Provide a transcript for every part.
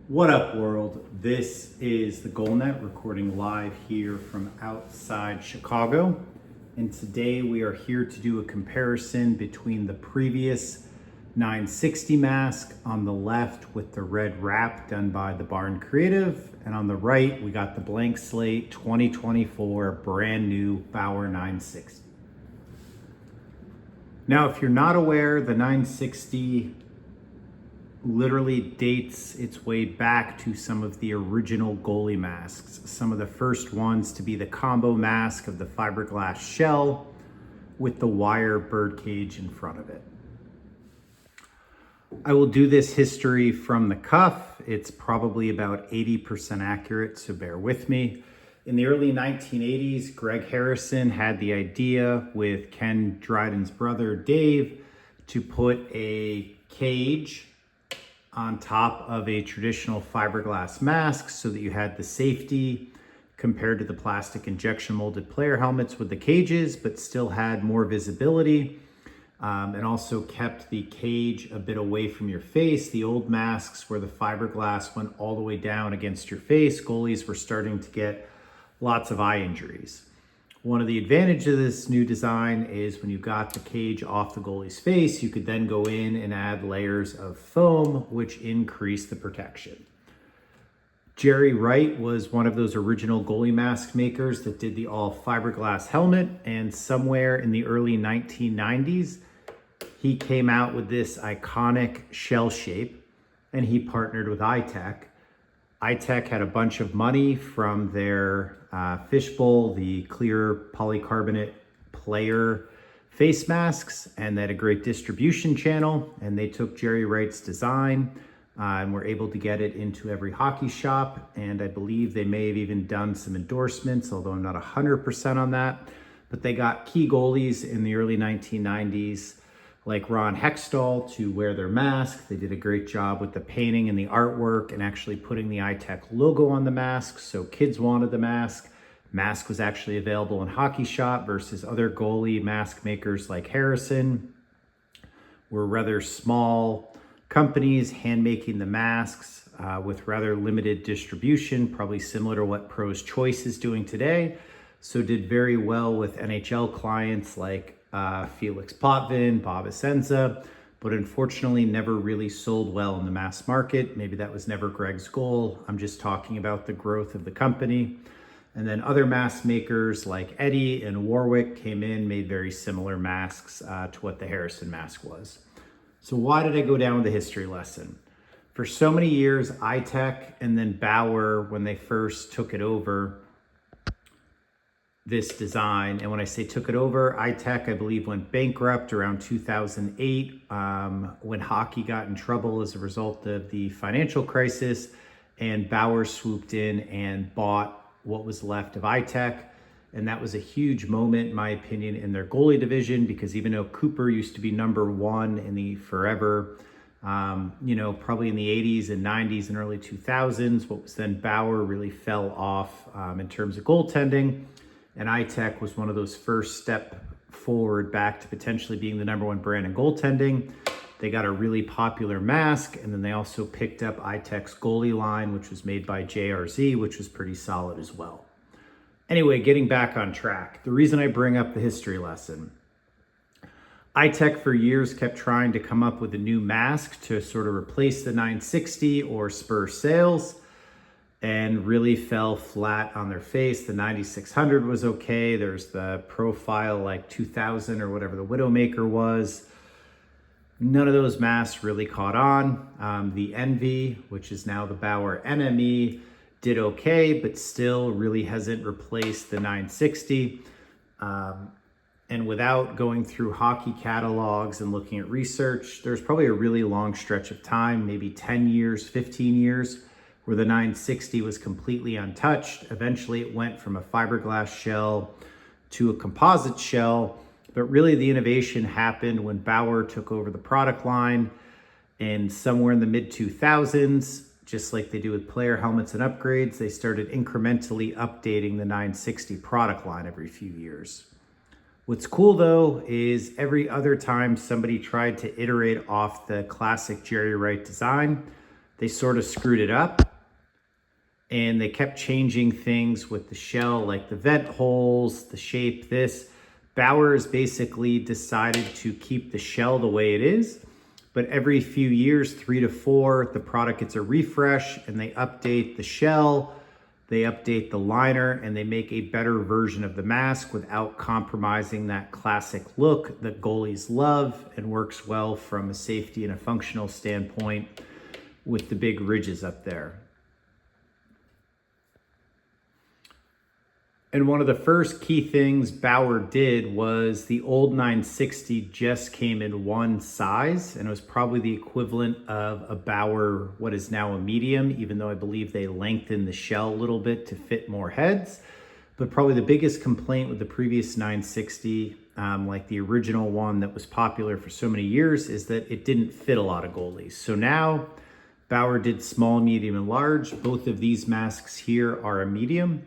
What up, world? This is the GoalNet recording live here from outside Chicago. And today we are here to do a comparison between the previous 960 mask on the left with the red wrap done by the Barn Creative. And on the right, we got the blank slate 2024 brand new Bauer 960. Now, if you're not aware, the 960 literally dates its way back to some of the original goalie masks. Some of the first ones to be the combo mask of the fiberglass shell with the wire birdcage in front of it. I will do this history from the cuff. It's probably about 80% accurate, so bear with me. In the early 1980s, Greg Harrison had the idea with Ken Dryden's brother, Dave, to put a cage on top of a traditional fiberglass mask so that you had the safety compared to the plastic injection molded player helmets with the cages, but still had more visibility and also kept the cage a bit away from your face. The old masks where the fiberglass went all the way down against your face, goalies were starting to get lots of eye injuries. One of the advantages of this new design is when you got the cage off the goalie's face, you could then go in and add layers of foam, which increased the protection. Jerry Wright was one of those original goalie mask makers that did the all fiberglass helmet, and somewhere in the early 1990s, he came out with this iconic shell shape, and he partnered with iTech. iTech had a bunch of money from their fishbowl, the clear polycarbonate player face masks, and they had a great distribution channel. And they took Jerry Wright's design and were able to get it into every hockey shop. And I believe they may have even done some endorsements, although I'm not 100% on that. But they got key goalies in the early 1990s like Ron Hextall to wear their mask. They did a great job with the painting and the artwork and actually putting the iTech logo on the mask. So kids wanted the mask. Mask was actually available in hockey shop versus other goalie mask makers like Harrison were rather small companies hand making the masks with rather limited distribution, probably similar to what Pro's Choice is doing today. So did very well with NHL clients like Felix Potvin, Bob Essenza, but unfortunately never really sold well in the mass market. Maybe that was never Greg's goal. I'm just talking about the growth of the company. And then other mask makers like Eddie and Warwick came in, made very similar masks to what the Harrison mask was. So why did I go down with the history lesson? For so many years, iTech and then Bauer, when they first took it over, this design, and when I say took it over, iTech, I believe, went bankrupt around 2008 when hockey got in trouble as a result of the financial crisis, and Bauer swooped in and bought what was left of iTech. And that was a huge moment, in my opinion, in their goalie division, because even though Cooper used to be number one in the forever, probably in the 80s and 90s and early 2000s, what was then Bauer really fell off in terms of goaltending. And iTech was one of those first step forward back to potentially being the number one brand in goaltending. They got a really popular mask, and then they also picked up iTech's goalie line, which was made by JRZ, which was pretty solid as well. Anyway, getting back on track. The reason I bring up the history lesson, iTech for years kept trying to come up with a new mask to sort of replace the 960 or spur sales, and really fell flat on their face. The 9600 was okay. There's the profile like 2000 or whatever the Widowmaker was. None of those masks really caught on. The Envy, which is now the Bauer NME, did okay, but still really hasn't replaced the 960. And without going through hockey catalogs and looking at research, there's probably a really long stretch of time, maybe 10 years, 15 years, where the 960 was completely untouched. Eventually it went from a fiberglass shell to a composite shell, but really the innovation happened when Bauer took over the product line, and somewhere in the mid 2000s, just like they do with player helmets and upgrades, they started incrementally updating the 960 product line every few years. What's cool though is every other time somebody tried to iterate off the classic Jerry Wright design, they sort of screwed it up. And they kept changing things with the shell, like the vent holes, the shape, this. Bauer's basically decided to keep the shell the way it is, but every few years, 3 to 4, the product gets a refresh and they update the shell, they update the liner, and they make a better version of the mask without compromising that classic look that goalies love and works well from a safety and a functional standpoint with the big ridges up there. And one of the first key things Bauer did was the old 960 just came in one size, and it was probably the equivalent of a Bauer, what is now a medium, even though I believe they lengthened the shell a little bit to fit more heads. But probably the biggest complaint with the previous 960, like the original one that was popular for so many years, is that it didn't fit a lot of goalies. So now Bauer did small, medium, and large. Both of these masks here are a medium.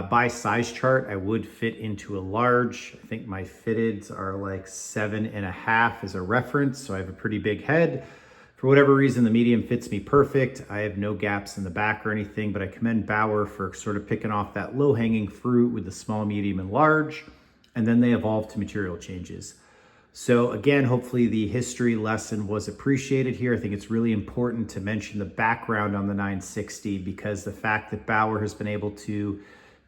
By size chart, I would fit into a large. I think my fitteds are like 7.5 as a reference, so I have a pretty big head. For whatever reason, the medium fits me perfect. I have no gaps in the back or anything, but I commend Bauer for sort of picking off that low-hanging fruit with the small, medium, and large, and then they evolved to material changes. So again, hopefully the history lesson was appreciated here. I think it's really important to mention the background on the 960 because the fact that Bauer has been able to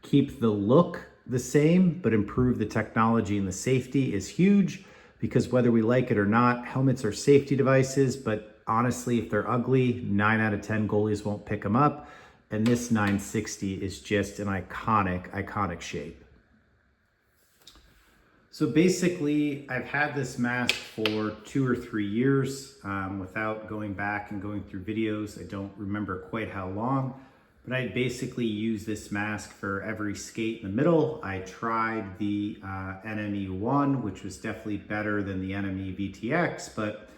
keep the look the same, but improve the technology and the safety is huge, because whether we like it or not, helmets are safety devices, but honestly, if they're ugly, 9 out of 10 goalies won't pick them up. And this 960 is just an iconic shape. So basically, I've had this mask for 2 or 3 years without going back and going through videos. I don't remember quite how long. But I basically use this mask for every skate in the middle. I tried the NME1, which was definitely better than the NME VTX, but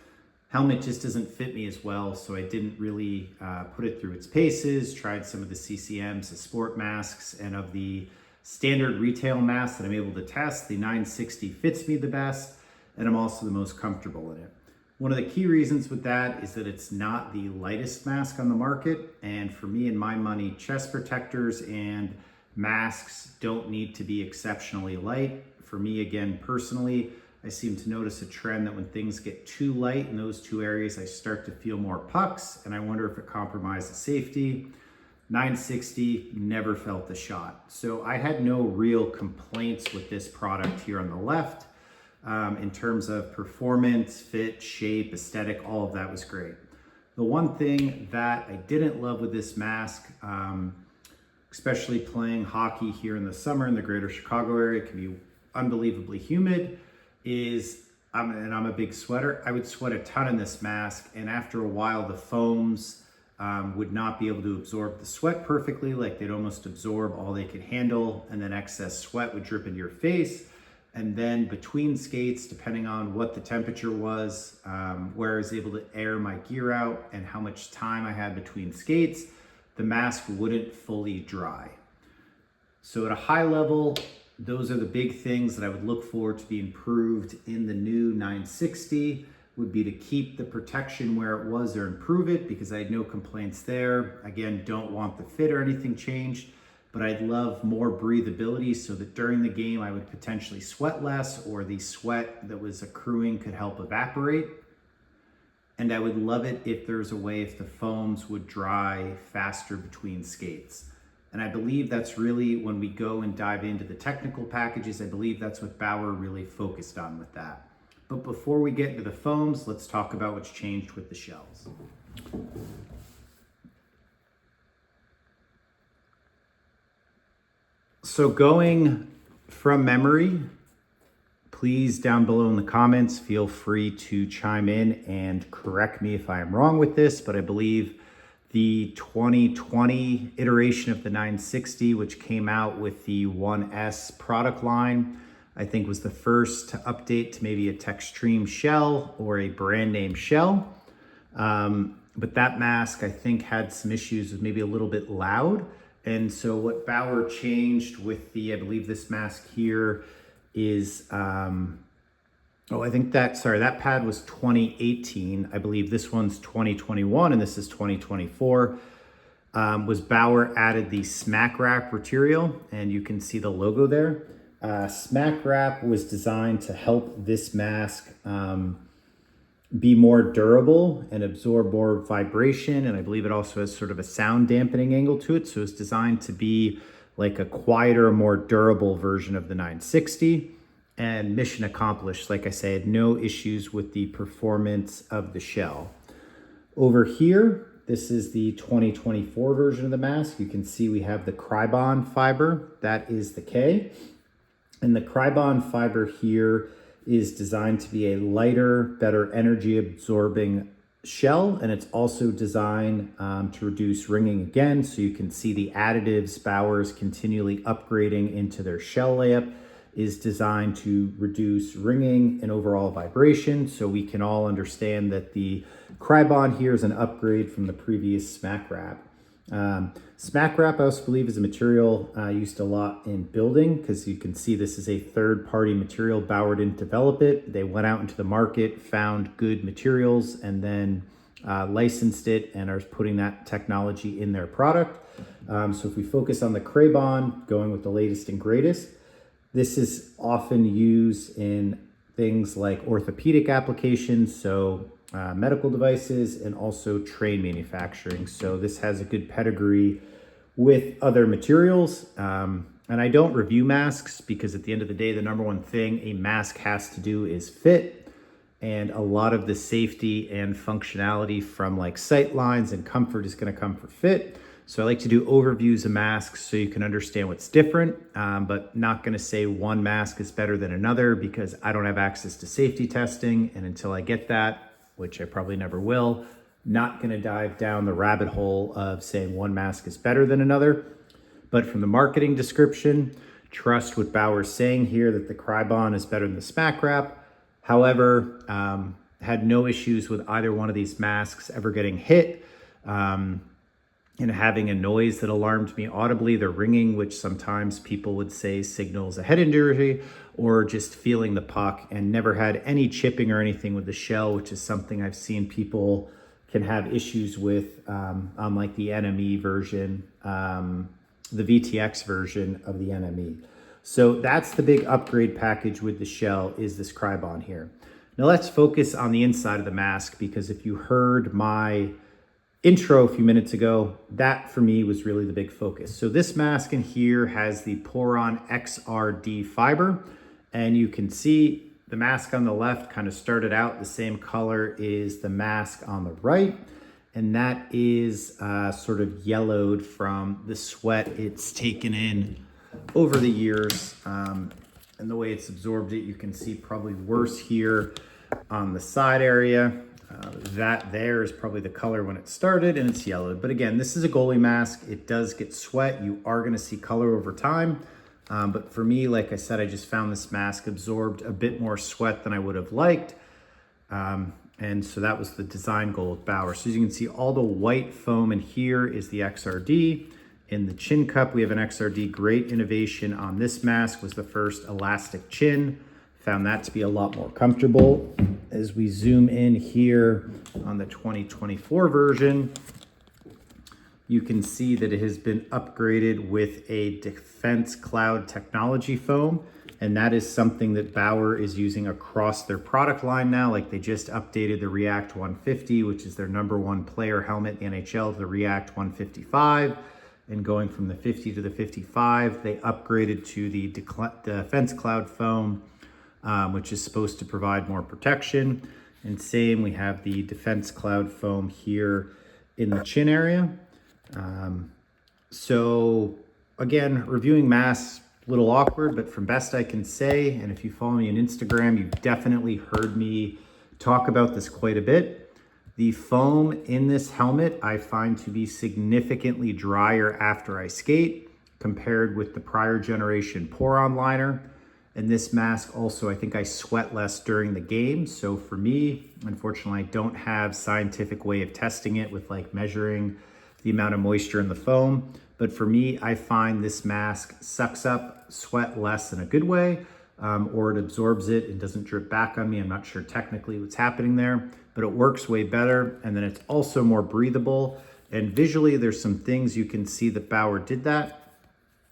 helmet just doesn't fit me as well, so I didn't really put it through its paces. Tried some of the CCMs, the sport masks, and of the standard retail masks that I'm able to test, the 960 fits me the best, and I'm also the most comfortable in it. One of the key reasons with that is that it's not the lightest mask on the market. And for me and my money, chest protectors and masks don't need to be exceptionally light. For me, again, personally, I seem to notice a trend that when things get too light in those two areas, I start to feel more pucks, and I wonder if it compromises safety. 960 never felt the shot. So I had no real complaints with this product here on the left. In terms of performance, fit, shape, aesthetic, all of that was great. The one thing that I didn't love with this mask, especially playing hockey here in the summer in the greater Chicago area, it can be unbelievably humid, is, and I'm a big sweater, I would sweat a ton in this mask, and after a while the foams would not be able to absorb the sweat perfectly, like they'd almost absorb all they could handle, and then excess sweat would drip into your face. And then between skates, depending on what the temperature was, where I was able to air my gear out and how much time I had between skates, the mask wouldn't fully dry. So at a high level, those are the big things that I would look for to be improved in the new 960, would be to keep the protection where it was or improve it, because I had no complaints there. Again, don't want the fit or anything changed, but I'd love more breathability so that during the game I would potentially sweat less, or the sweat that was accruing could help evaporate. And I would love it if there's a way if the foams would dry faster between skates. And I believe that's really, when we go and dive into the technical packages, I believe that's what Bauer really focused on with that. But before we get into the foams, let's talk about what's changed with the shells. So going from memory, please down below in the comments, feel free to chime in and correct me if I am wrong with this, but I believe the 2020 iteration of the 960, which came out with the 1S product line, I think was the first to update to maybe a Textreme shell or a brand name shell. But that mask, I think, had some issues with maybe a little bit loud. And so what Bauer changed with the, I believe this mask here is Oh, I think that pad was 2018. I believe this one's 2021 and this is 2024. Was Bauer added the smack wrap material, and you can see the logo there. Smack wrap was designed to help this mask be more durable and absorb more vibration. And I believe it also has sort of a sound dampening angle to it. So it's designed to be like a quieter, more durable version of the 960. And mission accomplished. Like I said, no issues with the performance of the shell. Over here, this is the 2024 version of the mask. You can see we have the Crybon fiber. That is the K. And the Crybon fiber here is designed to be a lighter, better energy absorbing shell. And it's also designed to reduce ringing again. So you can see the additives Bauer's continually upgrading into their shell layup is designed to reduce ringing and overall vibration. So we can all understand that the Crybon here is an upgrade from the previous smack wrap. Smack wrap, I also believe, is a material used a lot in building, because you can see this is a third-party material. Bauer didn't develop it. They went out into the market, found good materials, and then licensed it and are putting that technology in their product. So if we focus on the Crybon, going with the latest and greatest, this is often used in things like orthopedic applications, so medical devices, and also train manufacturing. So this has a good pedigree with other materials. And I don't review masks because at the end of the day, the number one thing a mask has to do is fit. And a lot of the safety and functionality from like sight lines and comfort is going to come from fit. So I like to do overviews of masks so you can understand what's different, but not going to say one mask is better than another because I don't have access to safety testing. And until I get that, which I probably never will, not going to dive down the rabbit hole of saying one mask is better than another. But from the marketing description, trust what Bauer's saying here that the Crybon is better than the smack wrap. However, had no issues with either one of these masks ever getting hit. And having a noise that alarmed me audibly, the ringing, which sometimes people would say signals a head injury, or just feeling the puck, and never had any chipping or anything with the shell, which is something I've seen people can have issues with on like the NME version, the VTX version of the NME. So that's the big upgrade package with the shell, is this Crybon here. Now let's focus on the inside of the mask, because if you heard my intro a few minutes ago, that for me was really the big focus. So this mask in here has the Poron XRD fiber, and you can see the mask on the left kind of started out the same color is the mask on the right, and that is sort of yellowed from the sweat it's taken in over the years, and the way it's absorbed it. You can see probably worse here on the side area. That there is probably the color when it started, and it's yellowed. But again, this is a goalie mask. It does get sweat. You are going to see color over time. But for me, like I said, I just found this mask absorbed a bit more sweat than I would have liked. And so that was the design goal with Bauer. So as you can see, all the white foam in here is the XRD. In the chin cup, we have an XRD. Great innovation on this mask was the first elastic chin. Found that to be a lot more comfortable. As we zoom in here on the 2024 version, you can see that it has been upgraded with a defense cloud technology foam. And that is something that Bauer is using across their product line now. Like they just updated the React 150, which is their #1 player helmet in the NHL, to the React 155. And going from the 50 to the 55, they upgraded to the defense cloud foam, which is supposed to provide more protection. And same, we have the defense cloud foam here in the chin area. So again, reviewing masks, a little awkward, but from best I can say, and if you follow me on Instagram, you've definitely heard me talk about this quite a bit. The foam in this helmet I find to be significantly drier after I skate compared with the prior generation Poron liner. And this mask also, I think I sweat less during the game. So for me, unfortunately, I don't have scientific way of testing it with like measuring the amount of moisture in the foam. But for me, I find this mask sucks up sweat less in a good way. or it absorbs it and doesn't drip back on me. I'm not sure technically what's happening there, but it works way better. And then it's also more breathable. And visually, there's some things you can see that Bauer did that.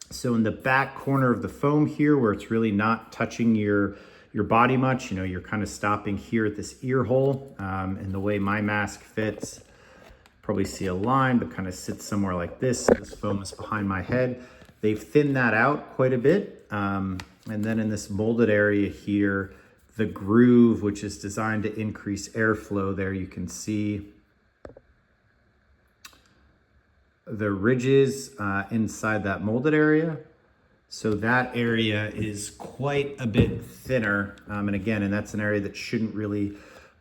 So in the back corner of the foam here, where it's really not touching your body much, you know, you're kind of stopping here at this ear hole. And the way my mask fits, probably see a line, but kind of sits somewhere like this. This foam is behind my head. They've thinned that out quite a bit. And then in this molded area here, the groove, which is designed to increase airflow there, you can see the ridges inside that molded area. So that area is quite a bit thinner. And that's an area that shouldn't really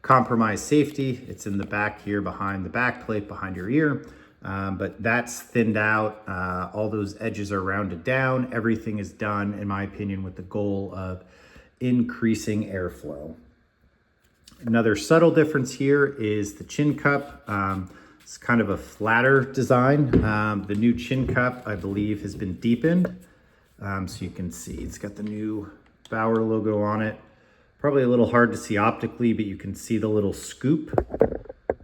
compromise safety. It's in the back here behind the back plate, behind your ear. But that's thinned out. All those edges are rounded down. Everything is done, in my opinion, with the goal of increasing airflow. Another subtle difference here is the chin cup. It's kind of a flatter design. The new chin cup, I believe, has been deepened. So you can see it's got the new Bauer logo on it. Probably a little hard to see optically, but you can see the little scoop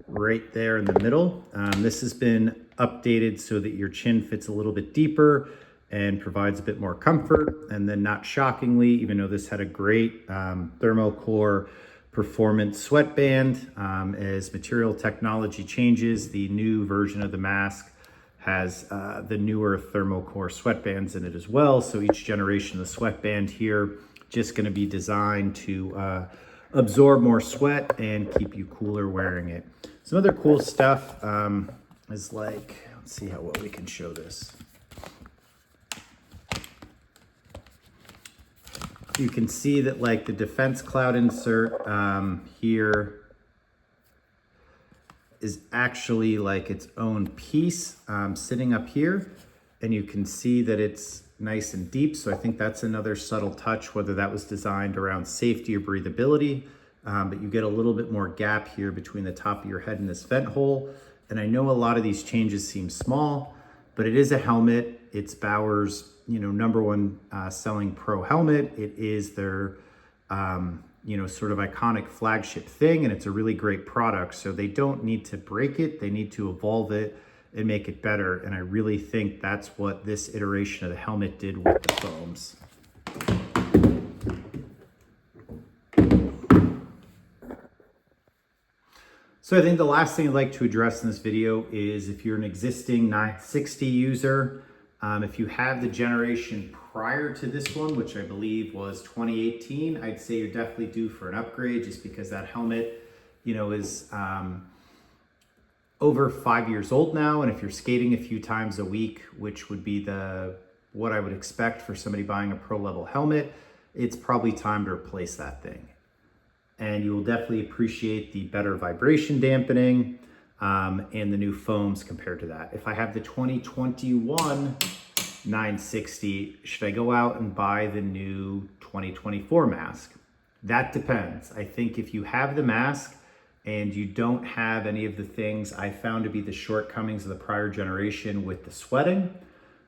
right there in the middle. This has been updated so that your chin fits a little bit deeper and provides a bit more comfort. And then, not shockingly, even though this had a great thermocore performance sweatband, as material technology changes, the new version of the mask has the newer thermocore sweatbands in it as well. So each generation of the sweatband here just going to be designed to absorb more sweat and keep you cooler wearing it. Some other cool stuff is like, let's see how well we can show this. You can see that like the defense cloud insert here is actually like its own piece sitting up here. And you can see that it's nice and deep. So I think that's another subtle touch, whether that was designed around safety or breathability. But you get a little bit more gap here between the top of your head and this vent hole. And I know a lot of these changes seem small, but it is a helmet. It's Bauer's, #1 selling pro helmet. It is their, sort of iconic flagship thing, and it's a really great product. So they don't need to break it. They need to evolve it and make it better. And I really think that's what this iteration of the helmet did with the foams. So I think the last thing I'd like to address in this video is if you're an existing 960 user, if you have the generation prior to this one, which I believe was 2018, I'd say you're definitely due for an upgrade, just because that helmet, is over 5 years old now. And if you're skating a few times a week, which would be what I would expect for somebody buying a pro level helmet, it's probably time to replace that thing. And you will definitely appreciate the better vibration dampening and the new foams compared to that. If I have the 2021 960, should I go out and buy the new 2024 mask? That depends. I think if you have the mask and you don't have any of the things I found to be the shortcomings of the prior generation with the sweating,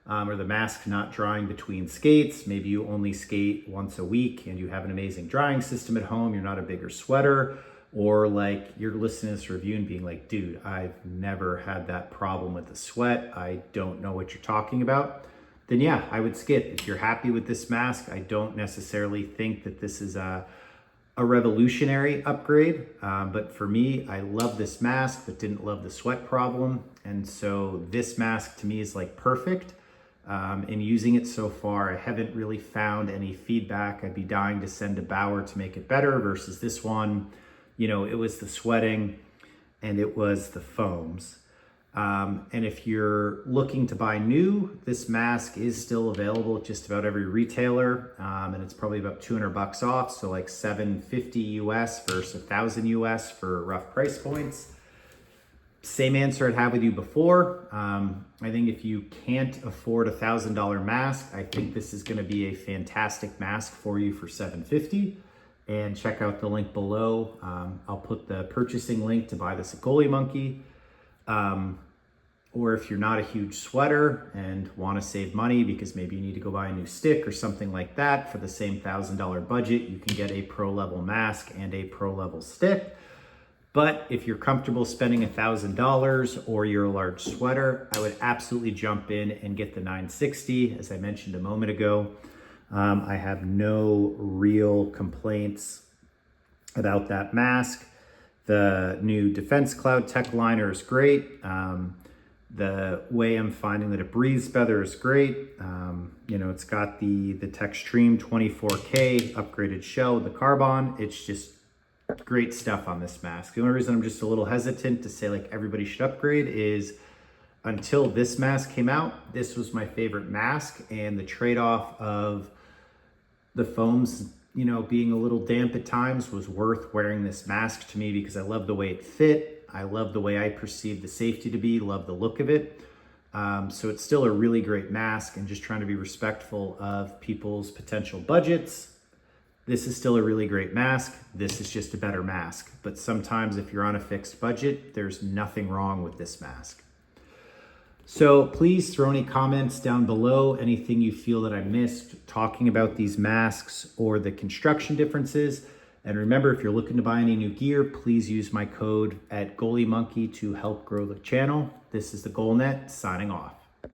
or the mask not drying between skates, maybe you only skate once a week and you have an amazing drying system at home, you're not a bigger sweater, or like you're listening to this review and being like, dude, I've never had that problem with the sweat, I don't know what you're talking about, then yeah, I would skip. If you're happy with this mask, I don't necessarily think that this is a revolutionary upgrade, but for me, I love this mask but didn't love the sweat problem, and so this mask to me is like perfect. In using it so far, I haven't really found any feedback I'd be dying to send to Bauer to make it better versus this one. It was the sweating and it was the foams. And if you're looking to buy new, this mask is still available at just about every retailer. And it's probably about $200 off. So like $750 US versus $1,000 US for rough price points. Same answer I'd have with you before. I think if you can't afford a $1,000 mask, I think this is going to be a fantastic mask for you for $750. And check out the link below. I'll put the purchasing link to buy this at Goalie Monkey. or if you're not a huge sweater and want to save money because maybe you need to go buy a new stick or something like that, for the same $1,000 budget, you can get a pro level mask and a pro level stick. But if you're comfortable spending $1,000 or you're a large sweater, I would absolutely jump in and get the 960. As I mentioned a moment ago, I have no real complaints about that mask. The new Defense Cloud Tech Liner is great. The way I'm finding that it breathes better is great. You know, it's got the Techstream 24K upgraded shell with the carbon. It's just great stuff on this mask. The only reason I'm just a little hesitant to say like everybody should upgrade is until this mask came out, this was my favorite mask, and the trade-off of the foams, you know, being a little damp at times was worth wearing this mask to me because I love the way it fit. I love the way I perceive the safety to be, love the look of it. So it's still a really great mask, and just trying to be respectful of people's potential budgets. This is still a really great mask. This is just a better mask. But sometimes if you're on a fixed budget, there's nothing wrong with this mask. So please throw any comments down below, anything you feel that I missed talking about these masks or the construction differences. And remember, if you're looking to buy any new gear, please use my code at Goalie Monkey to help grow the channel. This is the GoalNet signing off.